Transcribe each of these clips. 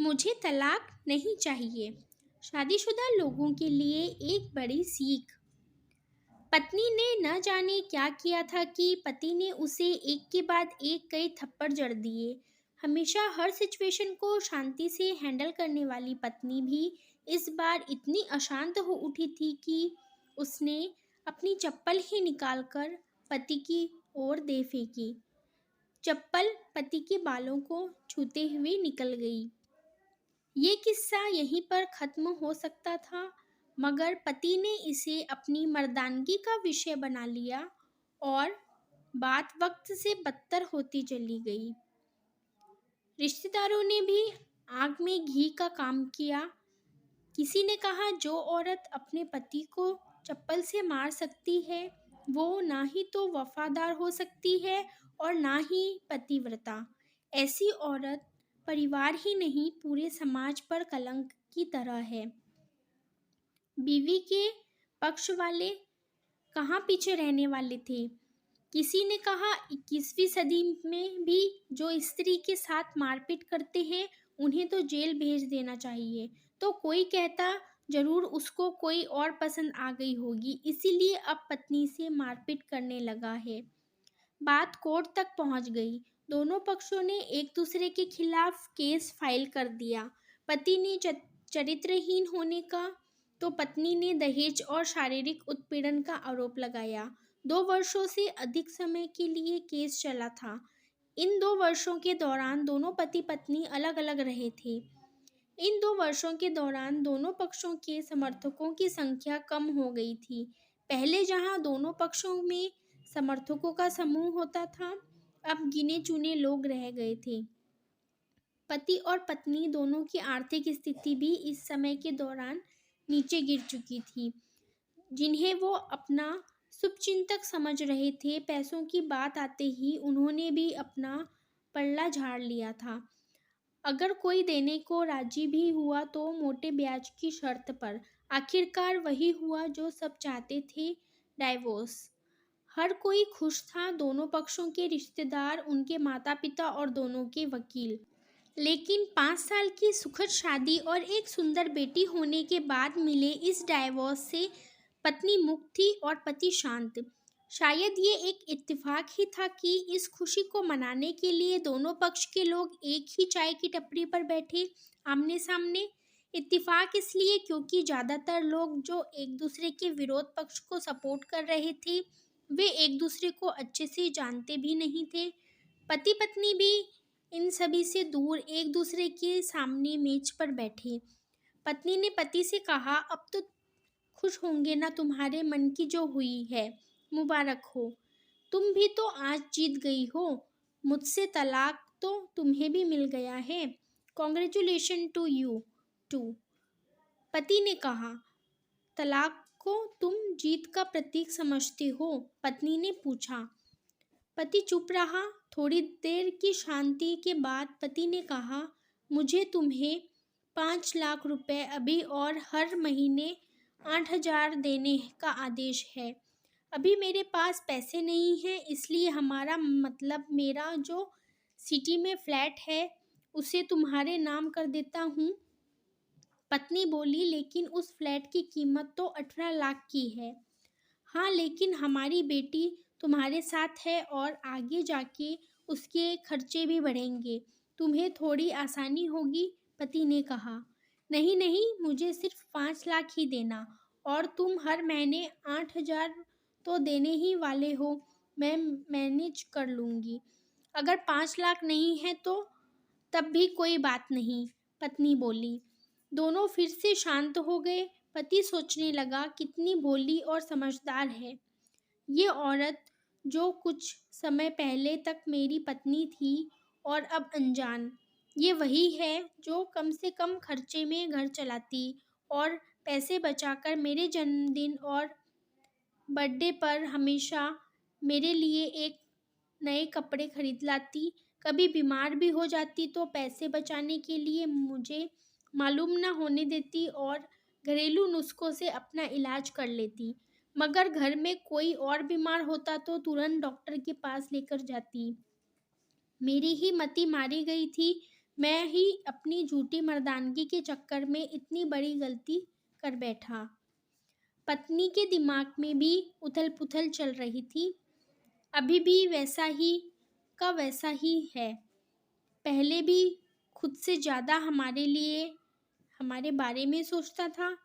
मुझे तलाक नहीं चाहिए। शादीशुदा लोगों के लिए एक बड़ी सीख। पत्नी ने न जाने क्या किया था कि पति ने उसे एक के बाद एक कई थप्पड़ जड़ दिए। हमेशा हर सिचुएशन को शांति से हैंडल करने वाली पत्नी भी इस बार इतनी अशांत हो उठी थी कि उसने अपनी चप्पल ही निकालकर पति की ओर दे फेंकी। चप्पल पति के बालों को छूते हुए निकल गई। ये किस्सा यहीं पर खत्म हो सकता था, मगर पति ने इसे अपनी मर्दानगी का विषय बना लिया और बात वक्त से बदतर होती चली गई। रिश्तेदारों ने भी आग में घी का काम किया। किसी ने कहा, जो औरत अपने पति को चप्पल से मार सकती है वो ना ही तो वफादार हो सकती है और ना ही पतिव्रता। ऐसी औरत परिवार ही नहीं पूरे समाज पर कलंक की तरह है। बीवी के पक्ष वाले कहाँ पीछे रहने वाले थे। किसी ने कहा, 21वीं सदी में भी जो स्त्री के साथ मारपीट करते हैं उन्हें तो जेल भेज देना चाहिए। तो कोई कहता, जरूर उसको कोई और पसंद आ गई होगी, इसीलिए अब पत्नी से मारपीट करने लगा है। बात कोर्ट तक पहुंच गई। दोनों पक्षों ने एक दूसरे के खिलाफ केस फाइल कर दिया। पति ने चरित्रहीन होने का तो पत्नी ने दहेज और शारीरिक उत्पीड़न का आरोप लगाया। 2 वर्षों से अधिक समय के लिए केस चला था। इन 2 वर्षों के दौरान दोनों पति पत्नी अलग अलग रहे थे। इन 2 वर्षों के दौरान दोनों पक्षों के समर्थकों की संख्या कम हो गई थी। पहले जहां दोनों पक्षों में समर्थकों का समूह होता था, अब गिने चुने लोग रह गए थे। पति और पत्नी दोनों की आर्थिक स्थिति भी इस समय के दौरान नीचे गिर चुकी थी। जिन्हें वो अपना शुभचिंतक समझ रहे थे, पैसों की बात आते ही उन्होंने भी अपना पल्ला झाड़ लिया था। अगर कोई देने को राजी भी हुआ तो मोटे ब्याज की शर्त पर। आखिरकार वही हुआ जो सब चाहते थे, डाइवोर्स। हर कोई खुश था, दोनों पक्षों के रिश्तेदार, उनके माता पिता और दोनों के वकील। लेकिन 5 साल की सुखद शादी और एक सुंदर बेटी होने के बाद मिले इस डाइवोर्स से पत्नी मुक्त थी और पति शांत। शायद ये एक इत्तेफाक ही था कि इस खुशी को मनाने के लिए दोनों पक्ष के लोग एक ही चाय की टपरी पर बैठे, आमने सामने। इत्तेफाक इसलिए क्योंकि ज़्यादातर लोग जो एक दूसरे के विरोध पक्ष को सपोर्ट कर रहे थे वे एक दूसरे को अच्छे से जानते भी नहीं थे। पति पत्नी भी इन सभी से दूर एक दूसरे के सामने मेज पर बैठे। पत्नी ने पति से कहा, अब तो खुश होंगे ना, तुम्हारे मन की जो हुई है, मुबारक हो। तुम भी तो आज जीत गई हो। मुझसे तलाक तो तुम्हें भी मिल गया है। Congratulation to you too. पति ने कहा, तलाक को तुम जीत का प्रतीक समझते हो? पत्नी ने पूछा। पति चुप रहा। थोड़ी देर की शांति के बाद पति ने कहा, मुझे तुम्हें 5 लाख रुपए अभी और हर महीने 8,000 देने का आदेश है। अभी मेरे पास पैसे नहीं हैं, इसलिए हमारा मतलब मेरा जो सिटी में फ्लैट है उसे तुम्हारे नाम कर देता हूँ। पत्नी बोली, लेकिन उस फ्लैट की कीमत तो 18 लाख की है। हाँ, लेकिन हमारी बेटी तुम्हारे साथ है और आगे जाके उसके खर्चे भी बढ़ेंगे, तुम्हें थोड़ी आसानी होगी। पति ने कहा, नहीं नहीं, मुझे सिर्फ 5 लाख ही देना, और तुम हर महीने 8,000 तो देने ही वाले हो, मैं मैनेज कर लूँगी। अगर 5 लाख नहीं है तो तब भी कोई बात नहीं, पत्नी बोली। दोनों फिर से शांत हो गए। पति सोचने लगा, कितनी भोली और समझदार है ये औरत, जो कुछ समय पहले तक मेरी पत्नी थी और अब अनजान। ये वही है जो कम से कम खर्चे में घर चलाती और पैसे बचाकर मेरे जन्मदिन और बर्थडे पर हमेशा मेरे लिए एक नए कपड़े खरीद लाती। कभी बीमार भी हो जाती तो पैसे बचाने के लिए मुझे मालूम न होने देती और घरेलू नुस्खों से अपना इलाज कर लेती। मगर घर में कोई और बीमार होता तो तुरंत डॉक्टर के पास लेकर जाती। मेरी ही मति मारी गई थी। मैं ही अपनी झूठी मर्दानगी के चक्कर में इतनी बड़ी गलती कर बैठा। पत्नी के दिमाग में भी उथल-पुथल चल रही थी। अभी भी वैसा ही का वैसा ही है। पहले भी खुद से ज़्यादा हमारे बारे में सोचता था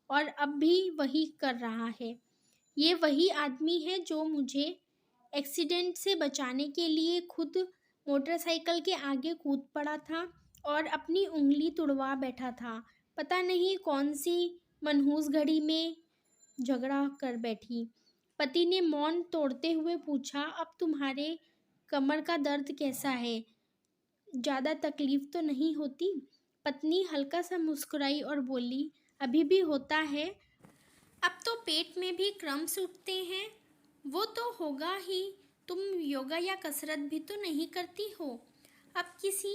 और अब भी वही कर रहा है। ये वही आदमी है जो मुझे एक्सीडेंट से बचाने के लिए खुद मोटरसाइकिल के आगे कूद पड़ा था और अपनी उँगली तुड़वा बैठा था। पता नहीं कौन सी मनहूस घड़ी में झगड़ा कर बैठी। पति ने मौन तोड़ते हुए पूछा, अब तुम्हारे कमर का दर्द कैसा है? ज़्यादा तकलीफ तो नहीं होती? पत्नी हल्का सा मुस्कुराई और बोली, अभी भी होता है। अब तो पेट में भी क्रम्स उठते हैं। वो तो होगा ही। तुम योगा या कसरत भी तो नहीं करती हो। अब किसी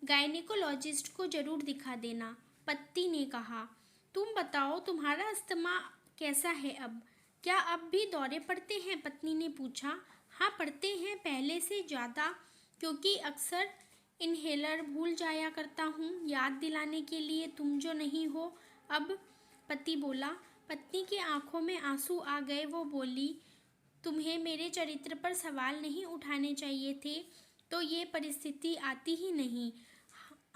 गायनेकोलॉजिस्ट को ज़रूर दिखा देना, पति ने कहा। तुम बताओ, तुम्हारा अस्थमा कैसा है अब? क्या अब भी दौरे पड़ते हैं? पत्नी ने पूछा। हाँ, पड़ते हैं, पहले से ज़्यादा, क्योंकि अक्सर इन्हेलर भूल जाया करता हूँ याद दिलाने के लिए, तुम जो नहीं हो अब, पति बोला। पत्नी की आंखों में आंसू आ गए। वो बोली, तुम्हें मेरे चरित्र पर सवाल नहीं उठाने चाहिए थे, तो ये परिस्थिति आती ही नहीं।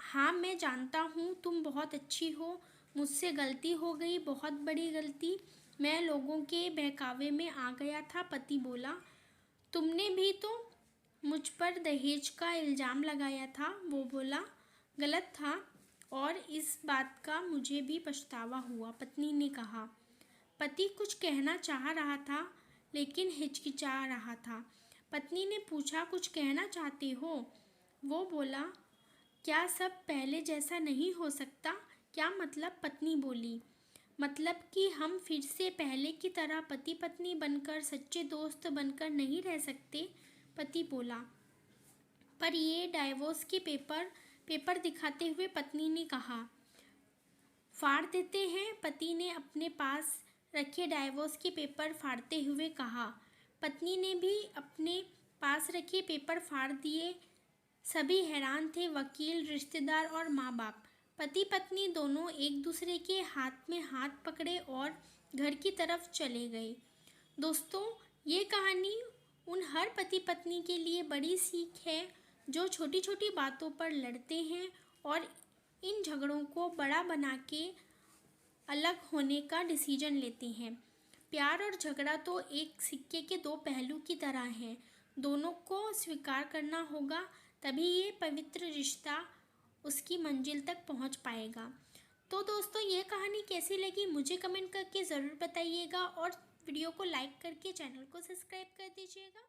हाँ, मैं जानता हूँ तुम बहुत अच्छी हो। मुझसे गलती हो गई, बहुत बड़ी गलती। मैं लोगों के बहकावे में आ गया था, पति बोला। तुमने भी तो मुझ पर दहेज का इल्ज़ाम लगाया था, वो बोला। गलत था और इस बात का मुझे भी पछतावा हुआ, पत्नी ने कहा। पति कुछ कहना चाह रहा था लेकिन हिचकिचा रहा था। पत्नी ने पूछा, कुछ कहना चाहते हो? वो बोला, क्या सब पहले जैसा नहीं हो सकता? क्या मतलब? पत्नी बोली, मतलब कि हम फिर से पहले की तरह पति पत्नी बनकर, सच्चे दोस्त बनकर नहीं रह सकते? पति बोला। पर ये डाइवोर्स के पेपर दिखाते हुए पत्नी ने कहा। फाड़ देते हैं, पति ने अपने पास रखे डाइवोर्स के पेपर फाड़ते हुए कहा। पत्नी ने भी अपने पास रखे पेपर फाड़ दिए। सभी हैरान थे, वकील, रिश्तेदार और माँ बाप। पति पत्नी दोनों एक दूसरे के हाथ में हाथ पकड़े और घर की तरफ चले गए। दोस्तों, ये कहानी उन हर पति पत्नी के लिए बड़ी सीख है जो छोटी छोटी बातों पर लड़ते हैं और इन झगड़ों को बड़ा बना के अलग होने का डिसीजन लेते हैं। प्यार और झगड़ा तो एक सिक्के के दो पहलू की तरह हैं। दोनों को स्वीकार करना होगा, तभी ये पवित्र रिश्ता उसकी मंजिल तक पहुंच पाएगा। तो दोस्तों, ये कहानी कैसी लगी मुझे कमेंट करके ज़रूर बताइएगा और वीडियो को लाइक करके चैनल को सब्सक्राइब कर दीजिएगा।